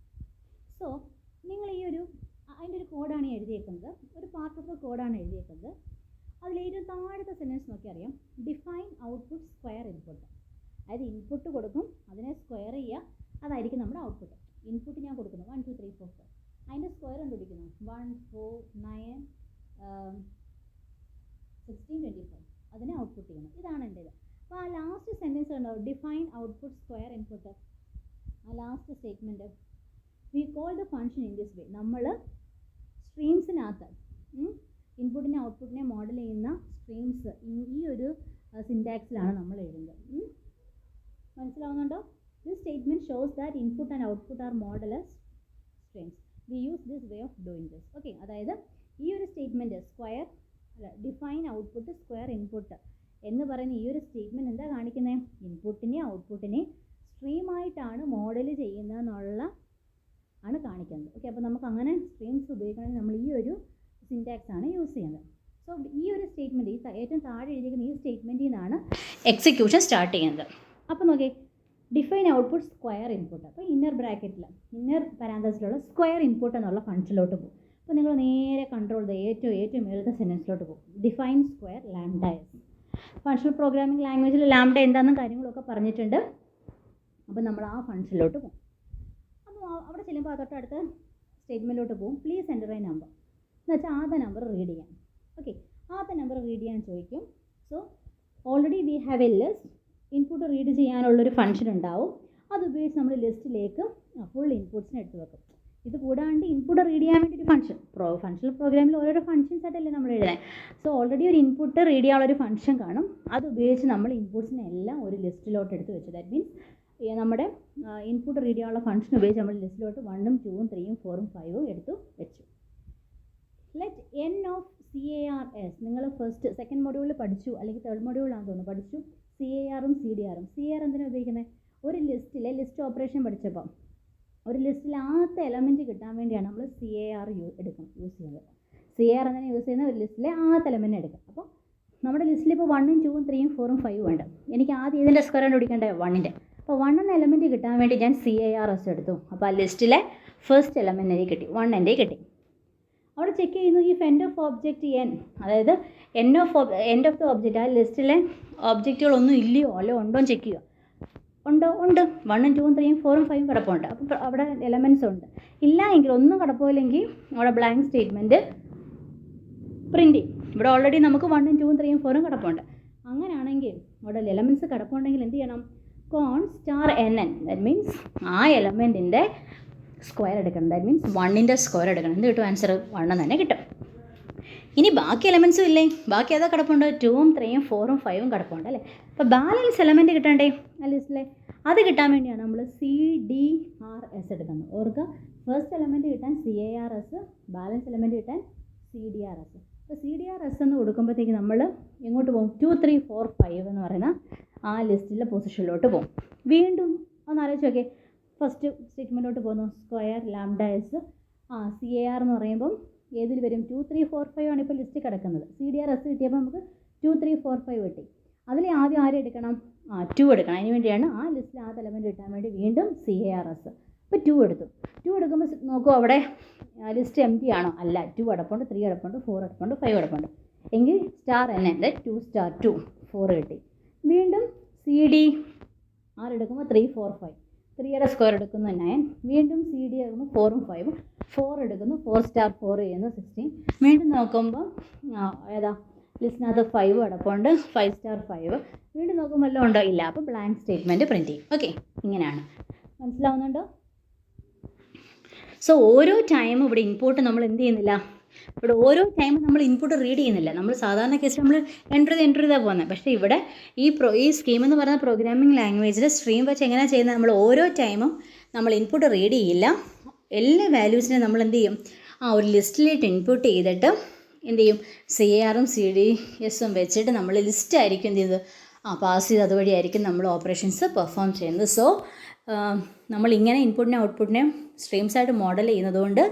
സോ നിങ്ങൾ ഈ അതിൻ്റെ ഒരു കോഡാണ് എഴുതിയേക്കുന്നത്. ഒരു പാർട്ട് ഓഫ് ദ കോഡാണ് എഴുതിയേക്കുന്നത്. അതിൽ ഏറ്റവും താഴത്തെ സെൻറ്റൻസ് നോക്കി അറിയാം. Define output square input. അതായത് ഇൻപുട്ട് കൊടുക്കും, അതിനെ സ്ക്വയർ ചെയ്യുക, അതായിരിക്കും നമ്മുടെ ഔട്ട്പുട്ട്. ഇൻപുട്ട് ഞാൻ കൊടുക്കുന്നു 1 2 3 4 4, അതിൻ്റെ സ്ക്വയർ കണ്ടുപിടിക്കുന്നു 1 4 9 16 24, അതിനെ ഔട്ട്പുട്ട് ചെയ്യുന്നു. ഇതാണ് എൻ്റേത്. അപ്പോൾ ആ ലാസ്റ്റ് സെൻറ്റൻസ് ഉണ്ടോ, ഡിഫൈൻ ഔട്ട്പുട്ട് സ്ക്വയർ ഇൻപുട്ട്. ആ last statement we call the function in this way. നമ്മൾ സ്ട്രീംസിനകത്ത് ഇൻപുട്ടിനെ ഔട്ട്പുട്ടിനെ മോഡൽ ചെയ്യുന്ന സ്ട്രീംസ് ഈ ഒരു സിൻടാക്സിലാണ് നമ്മൾ എഴുതുന്നത്. മനസ്സിലാവുന്നുണ്ടോ? This statement shows that input and output are model as streams. We use this way of doing this. Okay, അതായത് ഈ ഒരു statement square define output square input എന്ന് പറയുന്ന ഈ ഒരു സ്റ്റേറ്റ്മെൻറ്റ് എന്താ കാണിക്കുന്നത്? ഇൻപുട്ടിനെ ഔട്ട്പുട്ടിനെ സ്ട്രീമായിട്ടാണ് മോഡൽ ചെയ്യുന്നതെന്നുള്ള ആണ് കാണിക്കുന്നത്. ഓക്കെ, അപ്പോൾ നമുക്ക് അങ്ങനെ സ്ട്രീംസ് ഉപയോഗിക്കണമെങ്കിൽ നമ്മൾ ഈ ഒരു സിൻടാക്സ് ആണ് യൂസ് ചെയ്യുന്നത്. സോ ഈ ഒരു സ്റ്റേറ്റ്മെൻറ്റ്, ഈ ഏറ്റവും താഴെ എഴുതിയിരിക്കുന്ന ഈ സ്റ്റേറ്റ്മെൻറ്റിൽ നിന്നാണ് എക്സിക്യൂഷൻ സ്റ്റാർട്ട് ചെയ്യുന്നത്. അപ്പോൾ നോക്കി, ഡിഫൈൻ ഔട്ട്പുട്ട് സ്ക്വയർ ഇൻപുട്ട്. അപ്പോൾ ഇന്നർ ബ്രാക്കറ്റിൽ ഇന്നർ പാരാന്തസിലുള്ള സ്ക്വയർ ഇൻപുട്ട് എന്നുള്ള ഫംഗ്ഷനിലോട്ട് പോകും. അപ്പോൾ നിങ്ങൾ നേരെ കൺട്രോൾ ഏറ്റവും മേളത്തെ സെൻറ്റൻസിലോട്ട് പോകും. Define square lambda S. Functional programming ലാംഗ്വേജിൽ ലാംഡ എന്താണെന്നും കാര്യങ്ങളൊക്കെ പറഞ്ഞിട്ടുണ്ട്. അപ്പോൾ നമ്മൾ ആ ഫംഗ്ഷനിലോട്ട് പോകും. അപ്പോൾ അവിടെ ചെല്ലുമ്പോൾ തൊട്ടടുത്ത സ്റ്റേറ്റ്മെൻറ്റിലോട്ട് പോകും. പ്ലീസ് എൻ്റർ എ നമ്പർ എന്ന് വെച്ചാൽ ആദ്യ നമ്പർ റീഡ് ചെയ്യാൻ. ഓക്കെ, ആദ്യ നമ്പർ റീഡ് ചെയ്യാൻ ചോദിക്കും. So already we have A list. Input read ചെയ്യാനുള്ളൊരു ഫംഗ്ഷൻ ഉണ്ടാവും. അതുപയോഗിച്ച് നമ്മൾ ലിസ്റ്റിലേക്ക് ഫുൾ ഇൻപുട്സിനെ എടുത്ത് വെക്കും. ഇത് കൂടാണ്ട് ഇൻപുട്ട് റീഡ് ചെയ്യാൻ വേണ്ടി ഒരു ഫങ്ഷണൽ പ്രോഗ്രാമിൽ ഓരോരോ ഫങ്ഷൻസ് ആയിട്ടല്ലേ നമ്മൾ എഴുതുന്നത്. സോ ഓൾറെഡി ഒരു ഇൻപുട്ട് റീഡ് ചെയ്യാനുള്ളൊരു ഫംഗ്ഷൻ കാണും. അത് ഉപയോഗിച്ച് നമ്മൾ ഇൻപുട്സിനെ എല്ലാം ഒരു ലിസ്റ്റിലോട്ട് എടുത്ത് വെച്ചു. ദാറ്റ് മീൻസ് നമ്മുടെ ഇൻപുട്ട് റീഡ് ചെയ്യാനുള്ള ഫംഗ്ഷൻ ഉപയോഗിച്ച് നമ്മൾ ലിസ്റ്റിലോട്ട് 1ഉം 2ഉം 3ഉം 4ഉം 5ഉം എടുത്ത് വെച്ചു. Let N of CARS. നിങ്ങൾ സെക്കൻഡ് മൊഡ്യൂളിൽ പഠിച്ചു, അല്ലെങ്കിൽ തേർഡ് മൊഡ്യൂളാണെന്ന് തോന്നുന്നു പഠിച്ചു. CARഉം CDRഉം. CAR എന്തിനാണ് ഉപയോഗിക്കുന്നത്? ഒരു ലിസ്റ്റ് ഓപ്പറേഷൻ പഠിച്ചപ്പോൾ ഒരു ലിസ്റ്റിൽ ആദ്യത്തെ എലമെൻറ്റ് കിട്ടാൻ വേണ്ടിയാണ് നമ്മൾ CAR യൂസ് ചെയ്യുന്നത്. CAR എന്തിനാണ് യൂസ് ചെയ്യുന്നത്? ഒരു ലിസ്റ്റിലെ ആദ്യത്തെ എലമെൻറ്റ് എടുക്കുക. അപ്പോൾ നമ്മുടെ ലിസ്റ്റിൽ ഇപ്പോൾ 1ഉം 2ഉം 3ഉം 4ഉം 5ഉം ഉണ്ട്. എനിക്ക് ആദ്യം ഇതിൻ്റെ സ്ക്വയർ കണ്ടുപിടിക്കേണ്ടേ 1ൻ്റെ. അപ്പോൾ 1 എന്ന എലമെൻറ്റ് കിട്ടാൻ വേണ്ടി ഞാൻ CARS എടുത്തു. അപ്പോൾ ആ ലിസ്റ്റിലെ ഫസ്റ്റ് എലമെൻറ്റ് എനിക്ക് കിട്ടി, 1 എൻ്റെ കിട്ടി. അവിടെ ചെക്ക് ചെയ്യുന്നു if end of object N, അതായത് എൻഡ് ഓഫ് ദ ഓബ്ജക്റ്റ്, ആ ലിസ്റ്റിലെ ഓബ്ജക്റ്റുകളൊന്നും ഇല്ലയോ അല്ലോ ഉണ്ടോ എന്ന് ചെക്ക് ചെയ്യുക. ഉണ്ട് 1ഉം 2ഉം 3ഉം 4ഉം 5ഉം കിടപ്പുണ്ട്. അപ്പോൾ അവിടെ എലമെൻറ്റ്സ് ഉണ്ട്. ഇല്ല എങ്കിൽ ഒന്നും കിടപ്പില്ലെങ്കിൽ അവിടെ ബ്ലാങ്ക് സ്റ്റേറ്റ്മെൻറ്റ് പ്രിൻറ്റ് ചെയ്യും. ഇവിടെ ഓൾറെഡി നമുക്ക് 1ഉം 2ഉം 3ഉം 4ഉം കിടപ്പുണ്ട്. അങ്ങനെയാണെങ്കിൽ അവിടെ എലമെൻറ്റ്സ് കിടപ്പുണ്ടെങ്കിൽ എന്ത് ചെയ്യണം? const*nn. ദാറ്റ് മീൻസ് ആ എലമെൻറ്റിൻ്റെ സ്ക്വയർ എടുക്കണം. ദാറ്റ് മീൻസ് 1ൻ്റെ സ്ക്വയർ എടുക്കണം. എന്ത് കിട്ടും? ആൻസർ 1 തന്നെ കിട്ടും. ഇനി ബാക്കി എലമെൻറ്റ്സും ഇല്ലേ? ബാക്കി ഏതാ കിടപ്പുണ്ട്? 2ഉം 3ഉം 4ഉം 5ഉം കിടപ്പുണ്ട് അല്ലേ? അപ്പോൾ ബാലൻസ് എലമെൻറ്റ് കിട്ടണ്ടേ ആ ലിസ്റ്റിലെ? അത് കിട്ടാൻ വേണ്ടിയാണ് നമ്മൾ CDRS എടുക്കുന്നത്. ഓർക്കുക, ഫസ്റ്റ് എലമെൻറ്റ് കിട്ടാൻ CARS, ബാലൻസ് എലമെൻറ്റ് കിട്ടാൻ CDRS. അപ്പോൾ CDRS എന്ന് കൊടുക്കുമ്പോഴത്തേക്ക് നമ്മൾ എങ്ങോട്ട് പോകും? 2 3 4 5 എന്ന് പറയുന്ന ആ ലിസ്റ്റിലെ പൊസിഷനിലോട്ട് പോകും. വീണ്ടും ഒന്ന് ആലോചിച്ച് നോക്കിയേ. ഫസ്റ്റ് സ്റ്റേറ്റ്മെൻറ്റിലോട്ട് പോകുന്നു, സ്ക്വയർ ലാംഡ എസ്. CAR എന്ന് പറയുമ്പം ഏതിൽ വരും? 2 3 4 5 ആണ് ഇപ്പോൾ ലിസ്റ്റ് കിടക്കുന്നത്. CDRS കിട്ടിയപ്പോൾ നമുക്ക് 2 3 4 5 കിട്ടി. അതിൽ ആദ്യം ആരെ എടുക്കണം? 2 എടുക്കണം. അതിന് വേണ്ടിയാണ് ആ ലിസ്റ്റിൽ ആ എലമെൻറ്റ് കിട്ടാൻ വേണ്ടി വീണ്ടും CARS. അപ്പോൾ 2 എടുത്തു. 2 എടുക്കുമ്പോൾ നോക്കൂ, അവിടെ ലിസ്റ്റ് എം ടി ആണോ? അല്ല. 2 അടപ്പുണ്ട്, 3 അടപ്പുണ്ട്, 4 അടപ്പുണ്ട്, 5 അടപ്പുണ്ട്. എങ്കിൽ സ്റ്റാർ എൻ എൻ്റെ 2 സ്റ്റാർ 2 4 കിട്ടി. വീണ്ടും CD ആരെടുക്കുമ്പോൾ 3 4 5 3യുടെ സ്ക്വയർ എടുക്കുന്നു 9. വീണ്ടും CD എടുക്കുമ്പോൾ 4ഉം 5ഉം 4 എടുക്കുന്നു, 4 സ്റ്റാർ 4 ചെയ്യുന്നു 16. വീണ്ടും നോക്കുമ്പോൾ ഏതാ ലിസ്റ്റിനകത്ത് 5 അടപ്പുണ്ട്, 5 സ്റ്റാർ 5. വീണ്ടും നോക്കുമ്പോൾ എല്ലാം ഉണ്ടോ? ഇല്ല. അപ്പോൾ ബ്ലാങ്ക് സ്റ്റേറ്റ്മെൻറ്റ് പ്രിൻറ്റ് ചെയ്യും. ഓക്കെ, ഇങ്ങനെയാണ്. മനസ്സിലാവുന്നുണ്ടോ? സോ ഓരോ ടൈമും ഇവിടെ ഇൻപുട്ട് നമ്മൾ എന്ത് ചെയ്യുന്നില്ല, ഇവിടെ ഓരോ ടൈമും നമ്മൾ ഇൻപുട്ട് റീഡ് ചെയ്യുന്നില്ല. നമ്മൾ സാധാരണ കേസിൽ നമ്മൾ എൻ്റർ ചെയ്താൽ പോകുന്നത്. പക്ഷേ ഇവിടെ ഈ സ്കീം എന്ന് പറയുന്ന പ്രോഗ്രാമിംഗ് ലാംഗ്വേജിൽ സ്ട്രീം വെച്ച് എങ്ങനെയാണ് ചെയ്യുന്നത്? നമ്മൾ ഓരോ ടൈമും നമ്മൾ ഇൻപുട്ട് റീഡ് ചെയ്യില്ല. എല്ലാ വാല്യൂസിനെയും നമ്മൾ എന്ത് ചെയ്യും? ഒരു ലിസ്റ്റിലേക്ക് ഇൻപുട്ട് ചെയ്തിട്ട് എന്ത് ചെയ്യും? CARഉം CDSഉം വെച്ചിട്ട് നമ്മൾ ലിസ്റ്റ് ആയിരിക്കും എന്ത് ചെയ്ത് പാസ് ചെയ്ത് അതുവഴിയായിരിക്കും നമ്മൾ ഓപ്പറേഷൻസ് പെർഫോം ചെയ്യുന്നത്. സോ നമ്മളിങ്ങനെ ഇൻപുട്ടിനെ ഔട്ട്പുട്ടിനെ സ്ട്രീംസായിട്ട് മോഡൽ ചെയ്യുന്നതുകൊണ്ട്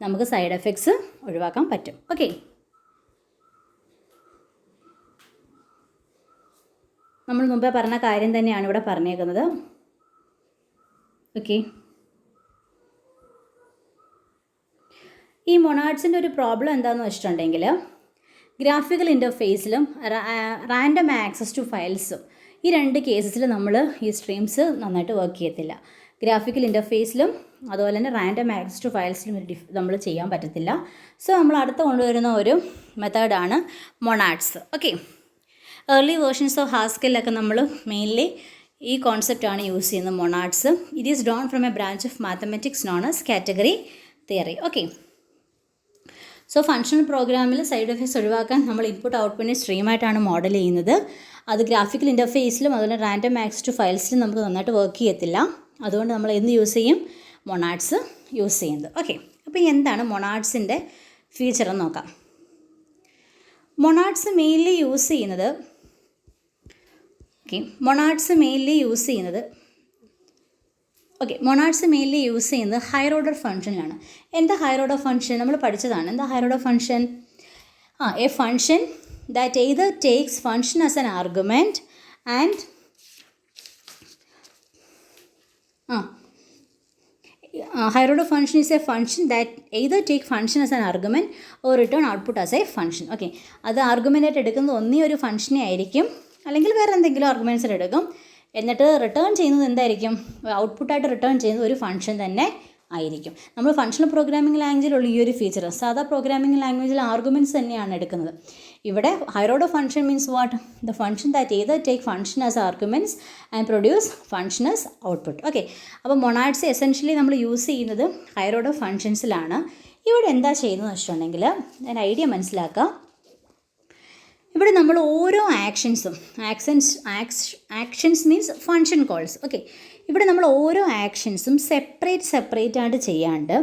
നമുക്ക് സൈഡ് എഫക്ട്സ് ഒഴിവാക്കാൻ പറ്റും. ഓക്കെ, നമ്മൾ മുമ്പേ പറഞ്ഞ കാര്യം തന്നെയാണ് ഇവിടെ പറഞ്ഞേക്കുന്നത്. ഓക്കെ, ഈ മൊണാഡ്സിൻ്റെ ഒരു പ്രോബ്ലം എന്താണെന്ന് വെച്ചിട്ടുണ്ടെങ്കിൽ ഗ്രാഫിക്കൽ ഇൻ്റർഫേസിലും റാൻഡം ആക്സസ് ടു ഫയൽസും ഈ രണ്ട് കേസസിൽ നമ്മൾ ഈ സ്ട്രീംസ് നന്നായിട്ട് വർക്ക് ചെയ്യത്തില്ല. ഗ്രാഫിക്കൽ ഇൻ്റർഫേസിലും അതുപോലെ തന്നെ റാൻഡം ആക്സസ് ടു ഫയൽസിലും നമ്മൾ ചെയ്യാൻ പറ്റത്തില്ല. സോ നമ്മൾ അടുത്ത് കൊണ്ടുവരുന്ന ഒരു മെത്തേഡാണ് monads. Okay, early versions of ഹാസ്കലിലൊക്കെ നമ്മൾ മെയിൻലി ഈ കോൺസെപ്റ്റാണ് യൂസ് ചെയ്യുന്നത്, monads. It is drawn from a branch of mathematics known as category theory. Okay, so functional പ്രോഗ്രാമിൽ സൈഡ് എഫക്ട്സ് ഒഴിവാക്കാൻ നമ്മൾ ഇൻപുട്ട് ഔട്ട്പുട്ടിനെ സ്ട്രീമായിട്ടാണ് മോഡൽ ചെയ്യുന്നത്. അത് ഗ്രാഫിക്കൽ ഇൻ്റർഫേസിലും അതുപോലെ റാൻഡം ആക്സസ് ടു ഫയൽസിലും നമുക്ക് നന്നായിട്ട് വർക്ക് ചെയ്യത്തില്ല. അതുകൊണ്ട് നമ്മൾ എന്ത് യൂസ് ചെയ്യും? മൊണാഡ്സ് യൂസ് ചെയ്യുന്നത്. ഓക്കെ, അപ്പോൾ എന്താണ് മൊണാഡ്സിൻ്റെ ഫീച്ചർ എന്ന് നോക്കാം. മൊണാഡ്സ് മെയിൻലി യൂസ് ചെയ്യുന്നത് മൊണാഡ്സ് മെയിൻലി യൂസ് ചെയ്യുന്നത് ഹയർ ഓർഡർ ഫംഗ്ഷനിലാണ്. എന്താ ഹയർ ഓർഡർ ഫംഗ്ഷൻ? നമ്മൾ പഠിച്ചതാണ്. എന്താ higher order function? A function that either takes function as an argument and higher order function is a function that either take function as an argument or return output as a function. Okay, അത് ആർഗ്യുമെൻ്റായിട്ട് എടുക്കുന്നത് ഒന്നീ ഒരു ഫംഗ്ഷനെ ആയിരിക്കും, അല്ലെങ്കിൽ വേറെ എന്തെങ്കിലും ആർഗ്യുമെൻറ്റ്സിൽ എടുക്കും. എന്നിട്ട് റിട്ടേൺ ചെയ്യുന്നത് എന്തായിരിക്കും? ഔട്ട്പുട്ടായിട്ട് റിട്ടേൺ ചെയ്യുന്നത് ഒരു ഫംഗ്ഷൻ തന്നെ ആയിരിക്കും. നമ്മൾ ഫങ്ഷണൽ പ്രോഗ്രാമിംഗ് ലാംഗ്വേജിലുള്ള ഈ ഒരു ഫീച്ചർ സാധാ പ്രോഗ്രാമിംഗ് ലാംഗ്വേജിൽ ആർഗ്യുമെൻറ്റ്സ് തന്നെയാണ് എടുക്കുന്നത്. ഇവിടെ higher order function means what? The function that either take function as arguments and produce function as output. Okay, അപ്പോൾ മൊണാഡ്സ് എസെൻഷ്യലി നമ്മൾ യൂസ് ചെയ്യുന്നത് ഹയർ ഓർഡർ ഫംഗ്ഷൻസിലാണ്. ഇവിടെ എന്താ ചെയ്യുന്നത് വെച്ചിട്ടുണ്ടെങ്കിൽ ഞാൻ ഐഡിയ മനസ്സിലാക്കാം. ഇവിടെ നമ്മൾ ഓരോ actions means function calls. Okay, ഇവിടെ നമ്മൾ ഓരോ ആക്ഷൻസും സെപ്പറേറ്റ് ആയിട്ട് ചെയ്യാണ്ട്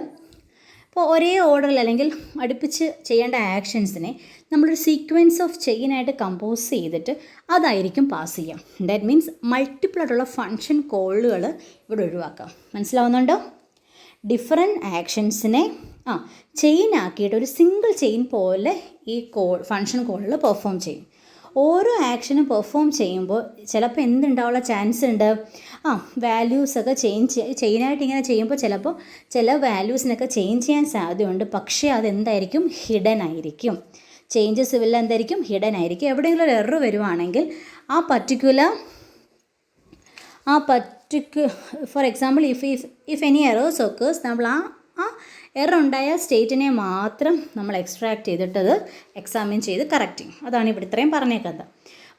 ഇപ്പോൾ ഒരേ ഓർഡറിൽ അല്ലെങ്കിൽ അടുപ്പിച്ച് ചെയ്യേണ്ട ആക്ഷൻസിനെ നമ്മളൊരു സീക്വൻസ് ഓഫ് ചെയിനായിട്ട് കമ്പോസ് ചെയ്തിട്ട് അതായിരിക്കും പാസ് ചെയ്യാം. ദാറ്റ് മീൻസ് മൾട്ടിപ്പിൾ ആയിട്ടുള്ള ഫങ്ഷൻ കോളുകൾ ഇവിടെ ഒഴിവാക്കാം. മനസ്സിലാവുന്നുണ്ടോ? ഡിഫറെൻറ്റ് ആക്ഷൻസിനെ ചെയിൻ ആക്കിയിട്ട് ഒരു സിംഗിൾ ചെയിൻ പോലെ ഈ ഫങ്ഷൻ കോളുകൾ പെർഫോം ചെയ്യും. ഓരോ ആക്ഷനും പെർഫോം ചെയ്യുമ്പോൾ ചിലപ്പോൾ എന്തുണ്ടാവാനുള്ള ചാൻസ് ഉണ്ട്? വാല്യൂസൊക്കെ ചെയിനായിട്ട് ഇങ്ങനെ ചെയ്യുമ്പോൾ ചിലപ്പോൾ ചില വാല്യൂസിനൊക്കെ ചേഞ്ച് ചെയ്യാൻ സാധ്യതയുണ്ട്. പക്ഷേ അതെന്തായിരിക്കും? ഹിഡൻ ആയിരിക്കും. ചേഞ്ചസ് എല്ലാം എന്തായിരിക്കും? ഹിഡൻ ആയിരിക്കും. എവിടെയെങ്കിലും ഒരു എറർ വരുവാണെങ്കിൽ ആ particular for example if any errors occurs നമ്മൾ ആ എറർ ഉണ്ടായ സ്റ്റേറ്റിനെ മാത്രം നമ്മൾ എക്സ്ട്രാക്ട് ചെയ്തിട്ടത് എക്സാമിൻ ചെയ്ത് കറക്റ്റ് ചെയ്യും. അതാണ് ഇവിടെ ഇത്രയും പറഞ്ഞേക്കുന്നത്.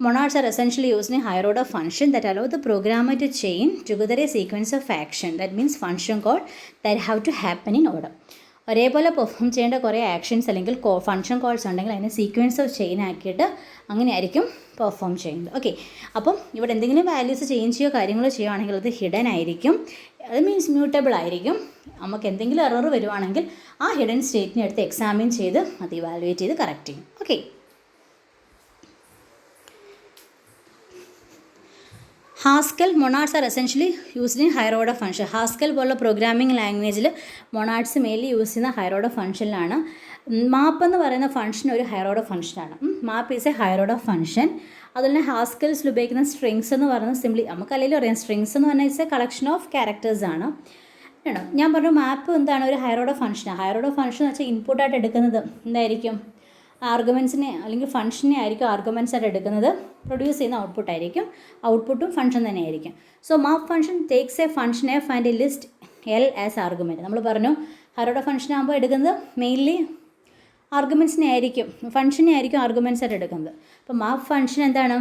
Monads are essentially used in a higher order function that allow the programmer to chain together a sequence of action. That means function code that have to happen in order. ഒരേപോലെ പെർഫോം ചെയ്യേണ്ട കുറേ ആക്ഷൻസ് അല്ലെങ്കിൽ ഫങ്ഷൻ കോൾസ് ഉണ്ടെങ്കിൽ അതിനെ സീക്വൻസ് ഓഫ് ചെയിൻ ആക്കിയിട്ട് അങ്ങനെയായിരിക്കും പെർഫോം ചെയ്യുന്നത്. ഓക്കെ, അപ്പം ഇവിടെ എന്തെങ്കിലും വാല്യൂസ് ചേഞ്ച് ചെയ്യുകയോ കാര്യങ്ങളോ ചെയ്യുകയാണെങ്കിൽ അത് ഹിഡൻ ആയിരിക്കും. അത് മീൻസ് മ്യൂട്ടബിൾ ആയിരിക്കും. നമുക്ക് എന്തെങ്കിലും എറർ വരുവാണെങ്കിൽ ആ ഹിഡൻ സ്റ്റേറ്റിനെ എടുത്ത് എക്സാമിൻ ചെയ്ത് അത് ഇവാലുവേറ്റ് ചെയ്ത് കറക്റ്റ് ചെയ്യും. Okay, Haskell monads are essentially used in higher order function. Haskell പോലുള്ള പ്രോഗ്രാമിംഗ് ലാംഗ്വേജിൽ മൊണാഡ്സ് മെയിൻലി യൂസ് ചെയ്യുന്ന ഹയർ ഓർഡർ ഫംഗ്ഷനിലാണ്. മാപ്പ് എന്ന് പറയുന്ന ഫംഗ്ഷൻ ഒരു ഹയർ ഓർഡർ ഫംഗ്ഷനാണ്. Map is a higher order function. അതുപോലെ തന്നെ ഹാസ്കൽസിൽ ഉപയോഗിക്കുന്ന സ്ട്രിങ്സ് എന്ന് പറയുന്നത് സിംപ്ലി നമുക്കല്ലെങ്കിലും അറിയാം, സ്ട്രിങ്സ് എന്ന് പറഞ്ഞാൽ it's A collection of characters ആണ്. ഞാൻ പറഞ്ഞു മാപ്പ് എന്താണ്, ഒരു ഹയർ ഓർഡർ ഫംഗ്ഷനാണ്. ഹയർ ഓർഡർ ഫംഗ്ഷൻ എന്ന് വെച്ചാൽ ഇൻപുട്ടായിട്ട് എടുക്കുന്നത് എന്തായിരിക്കും, ആർഗ്യുമെൻസിനെ അല്ലെങ്കിൽ ഫംഗ്ഷനെ ആയിരിക്കും ആർഗ്യുമെൻറ്റ്സ് ആയിട്ട് എടുക്കുന്നത്, പ്രൊഡ്യൂസ് ചെയ്യുന്ന ഔട്ട്പുട്ട് ആയിരിക്കും, ഔട്ട്പുട്ടും ഫംഗ്ഷൻ തന്നെയായിരിക്കും. So map function takes a function F and a list L as argument. നമ്മൾ പറഞ്ഞു ഹയർ ഓർഡർ ഫംഗ്ഷൻ ആകുമ്പോൾ എടുക്കുന്നത് മെയിൻലി ആർഗ്യുമെൻറ്റ്സിനെ ആയിരിക്കും, ഫംഗ്ഷനെ ആയിരിക്കും ആർഗ്യുമെൻറ്റ്സ് ആയിട്ട് എടുക്കുന്നത്. അപ്പോൾ മാപ്പ് ഫംഗ്ഷൻ എന്താണ്,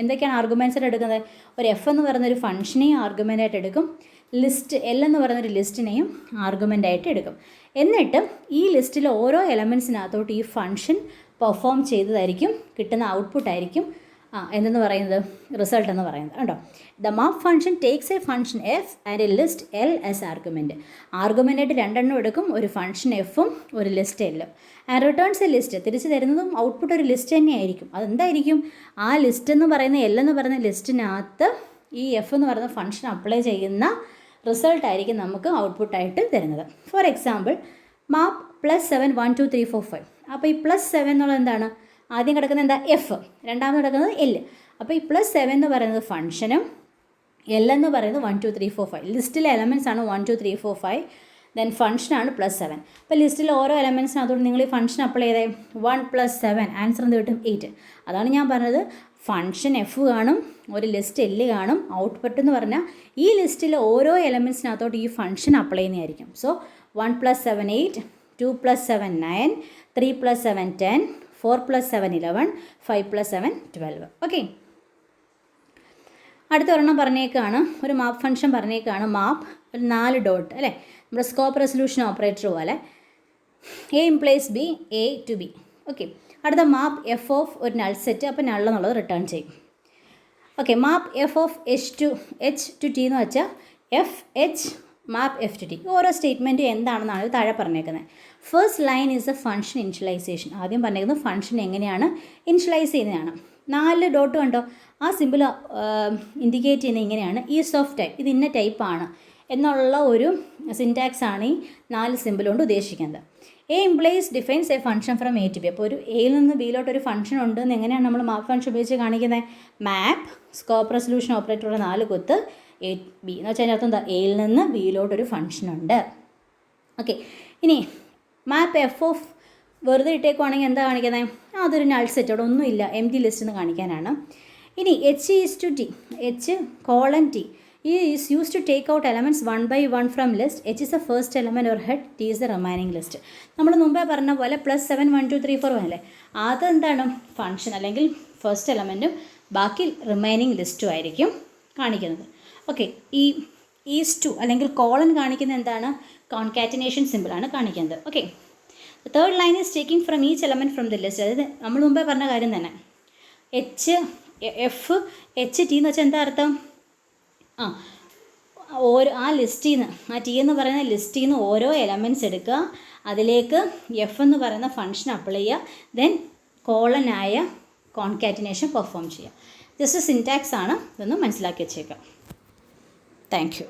എന്തൊക്കെയാണ് ആർഗ്യുമെൻറ്റ്സ് ആയിട്ട് എടുക്കുന്നത്, ഒരു എഫ് എന്ന് പറയുന്നൊരു ഫംഗ്ഷനെയും ആർഗ്യുമെൻ്റ് ആയിട്ട് എടുക്കും, ലിസ്റ്റ് എൽ എന്ന് പറയുന്നൊരു ലിസ്റ്റിനെയും ആർഗ്യുമെൻ്റ് ആയിട്ട് എടുക്കും. എന്നിട്ട് ഈ ലിസ്റ്റിലെ ഓരോ എലമെൻറ്റ്സിനകത്തോട്ട് ഈ ഫംഗ്ഷൻ പെർഫോം ചെയ്തതായിരിക്കും കിട്ടുന്ന ഔട്ട്പുട്ടായിരിക്കും എന്തെന്ന് പറയുന്നത്, റിസൾട്ട് എന്ന് പറയുന്നത് കേട്ടോ. The map function takes a function F and a list L as argument. ആർഗ്യുമെൻ്റായിട്ട് രണ്ടെണ്ണം എടുക്കും, ഒരു ഫംഗ്ഷൻ എഫും ഒരു ലിസ്റ്റ് എല്ലും. ആൻഡ് റിട്ടേൺസ് എ ലിസ്റ്റ്, തിരിച്ച് തരുന്നതും ഔട്ട്പുട്ട് ഒരു ലിസ്റ്റ് തന്നെയായിരിക്കും. അതെന്തായിരിക്കും, ആ ലിസ്റ്റ് എന്ന് പറയുന്ന എൽ എന്ന് പറയുന്ന ലിസ്റ്റിനകത്ത് ഈ എഫ് എന്ന് പറയുന്ന ഫംഗ്ഷൻ അപ്ലൈ ചെയ്യുന്ന റിസൾട്ടായിരിക്കും നമുക്ക് ഔട്ട്പുട്ടായിട്ട് തരുന്നത്. ഫോർ എക്സാമ്പിൾ മാപ്പ് +7 1 2 3 4 5. അപ്പോൾ ഈ +7 എന്നുള്ളത് എന്താണ്, ആദ്യം കിടക്കുന്നത് എന്താ, എഫ്, രണ്ടാമത് കിടക്കുന്നത് എൽ. അപ്പോൾ ഈ +7 എന്ന് പറയുന്നത് ഫംഗ്ഷനും എൽ എന്ന് പറയുന്നത് 1 2 3 4 5. ലിസ്റ്റിലെ എലമെൻറ്റ്സ് ആണ് 1 2 3 4 5. ദെൻ ഫംഗ്ഷനാണ് +7. അപ്പോൾ ലിസ്റ്റിലെ ഓരോ എലമെൻറ്റ്സിനകത്തോട് നിങ്ങൾ ഈ ഫംഗ്ഷൻ അപ്ലൈ ചെയ്തേ 1 + 7 ആൻസർ എന്ത് കിട്ടും, 8. അതാണ് ഞാൻ പറഞ്ഞത്, ഫംഗ്ഷൻ എഫ് കാണും, ഒരു ലിസ്റ്റ് എൽ കാണും, ഔട്ട്പുട്ട് എന്ന് പറഞ്ഞാൽ ഈ ലിസ്റ്റിലെ ഓരോ എലമെൻറ്റ്സിനകത്തോട്ട് ഈ ഫംഗ്ഷൻ അപ്ലൈ ചെയ്യുന്നതായിരിക്കും. സോ 1 + 7 8, 2 + 7 9, 3 + 7 10, 4 + 7 11, 5 + 7 12. ഓക്കെ, അടുത്ത ഒരെണ്ണം പറഞ്ഞേക്കാണ്, ഒരു മാപ്പ് ഫംഗ്ഷൻ പറഞ്ഞേക്കാണ്. മാപ്പ് ഒരു 4 ഡോട്ട് അല്ലേ, നമ്മുടെ സ്കോപ്പ് റെസൊല്യൂഷൻ ഓപ്പറേറ്റർ പോലെ A implies B, A to B. Okay, അടുത്ത മാപ്പ് എഫ് ഓഫ് ഒരു നൾ സെറ്റ്, അപ്പോൾ നൾ എന്നുള്ളത് റിട്ടേൺ ചെയ്യും. Okay, map F of H to T എന്ന് വെച്ചാൽ F H map F to T. ഓരോ സ്റ്റേറ്റ്മെൻറ്റും എന്താണെന്നാണ് താഴെ പറഞ്ഞേക്കുന്നത്. First line is a function initialization. ആദ്യം പറഞ്ഞേക്കുന്നത് ഫംഗ്ഷൻ എങ്ങനെയാണ് ഇനിഷ്യലൈസ് ചെയ്യുന്നതാണ്. 4 ഡോട്ട് കണ്ടോ, ആ സിമ്പിൾ ഇൻഡിക്കേറ്റ് ചെയ്യുന്നത് ഇങ്ങനെയാണ്, ഈസ് ഓഫ് ടൈപ്പ്, ഇത് ഇന്ന ടൈപ്പാണ് എന്നുള്ള ഒരു സിൻറ്റാക്സ് ആണ് ഈ 4 സിമ്പിൾ കൊണ്ട് ഉദ്ദേശിക്കുന്നത്. A implies defines a function from A to B. അപ്പോൾ ഒരു എയിൽ നിന്ന് ബിയിലോട്ട് ഒരു ഫംഗ്ഷൻ ഉണ്ട് എന്ന് എങ്ങനെയാണ് നമ്മൾ മാപ്പ് ഫംഗ്ഷൻ ഉപയോഗിച്ച് കാണിക്കുന്നത്, മാപ്പ് സ്കോപ്പ് റെസൊല്യൂഷൻ ഓപ്പറേറ്ററുള്ള 4 കുത്ത് എ ബി എന്ന് വെച്ചാൽ അതിനകത്ത് എന്താ, എയിൽ നിന്ന് ബിയിലോട്ടൊരു ഫംഗ്ഷൻ ഉണ്ട്. ഓക്കെ, ഇനി മാപ്പ് എഫ് ഓഫ് വെറുതെ ഇട്ടേക്കുവാണെങ്കിൽ എന്താ കാണിക്കുന്നത്, അതൊരു നൾ സെറ്റ്, അവിടെ ഒന്നുമില്ല, എം ടി ലിസ്റ്റ് എന്ന് കാണിക്കാനാണ്. ഇനി H is to T, H colon T is used to take out elements one by one from list. H is the first element or head, T is the remaining list. നമ്മൾ മുമ്പേ പറഞ്ഞ പോലെ +7 1 2 3 4 അല്ലേ, അതെന്താണ് ഫംഗ്ഷൻ അല്ലെങ്കിൽ ഫസ്റ്റ് എലമെൻറ്റും ബാക്കി റിമൈനിങ് ലിസ്റ്റും ആയിരിക്കും കാണിക്കുന്നത്. ഓക്കെ, ഈ ഈസ് ടു അല്ലെങ്കിൽ കോളൻ കാണിക്കുന്നത് എന്താണ്, കോൺകാറ്റിനേഷൻ സിമ്പിളാണ് കാണിക്കുന്നത്. Okay, third line is taking from each element from the list. അതായത് നമ്മൾ മുമ്പേ പറഞ്ഞ കാര്യം തന്നെ, എഫ് എച്ച് ടി എന്ന് വെച്ചാൽ എന്താ അർത്ഥം, ആ ലിസ്റ്റിൽ നിന്ന്, ആ ടി എന്ന് പറയുന്ന ലിസ്റ്റിൽ നിന്ന് ഓരോ എലമെൻറ്റ്സ് എടുക്കുക, അതിലേക്ക് എഫ് എന്ന് പറയുന്ന ഫംഗ്ഷൻ അപ്ലൈ ചെയ്യുക, ദെൻ കോളനായ കോൺകാറ്റിനേഷൻ പെർഫോം ചെയ്യുക. ജസ്റ്റ് സിൻറ്റാക്സ് ആണ്, ഇതൊന്ന് മനസ്സിലാക്കി വെച്ചേക്കാം. Thank you.